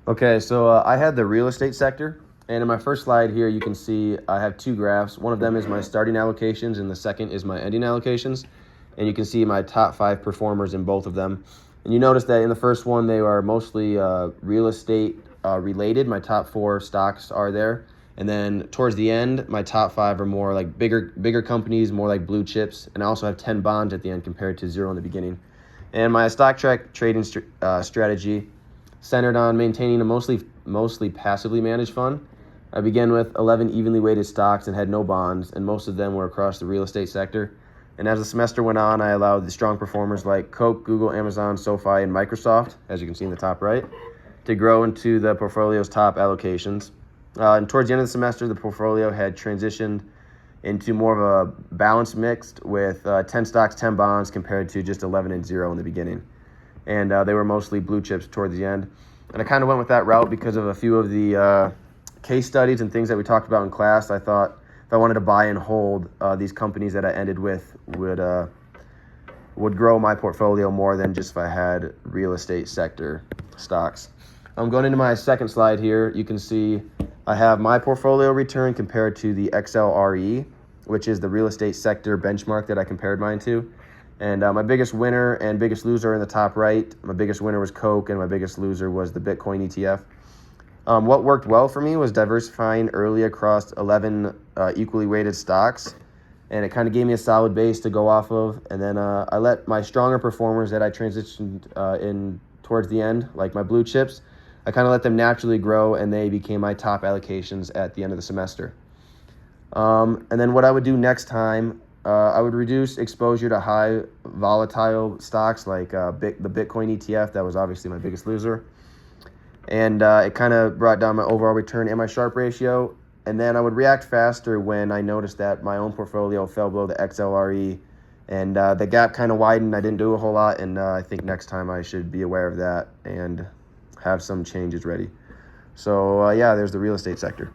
Okay, so I had the real estate sector, and in my first slide here, you can see I have two graphs. One of them is my starting allocations, and the second is my ending allocations. And you can see my top 5 performers in both of them. And you notice that in the first one, they are mostly real estate related. My top 4 stocks are there. And then towards the end, my top 5 are more like bigger companies, more like blue chips. And I also have 10 bonds at the end compared to 0 in the beginning. And my stock track trading strategy centered on maintaining a mostly passively managed fund. I began with 11 evenly weighted stocks and had no bonds, and most of them were across the real estate sector. And as the semester went on, I allowed the strong performers like Coke, Google, Amazon, SoFi, and Microsoft, as you can see in the top right, to grow into the portfolio's top allocations. And towards the end of the semester, the portfolio had transitioned into more of a balanced mix with 10 stocks, 10 bonds compared to just 11 and 0 in the beginning. And they were mostly blue chips towards the end. And I kind of went with that route because of a few of the case studies and things that we talked about in class. I thought if I wanted to buy and hold these companies that I ended with would grow my portfolio more than just if I had real estate sector stocks. I'm going into my second slide here. You can see I have my portfolio return compared to the XLRE, which is the real estate sector benchmark that I compared mine to. And my biggest winner and biggest loser are in the top right. My biggest winner was Coke, and my biggest loser was the Bitcoin ETF. What worked well for me was diversifying early across 11 equally weighted stocks, and it kind of gave me a solid base to go off of. And then I let my stronger performers that I transitioned in towards the end, like my blue chips, I kind of let them naturally grow, and they became my top allocations at the end of the semester. And then what I would do next time, I would reduce exposure to high volatile stocks like the Bitcoin ETF. That was obviously my biggest loser. And it kind of brought down my overall return and my Sharpe ratio. And then I would react faster when I noticed that my own portfolio fell below the XLRE. And the gap kind of widened. I didn't do a whole lot. And I think next time I should be aware of that and have some changes ready. So, yeah, there's the real estate sector.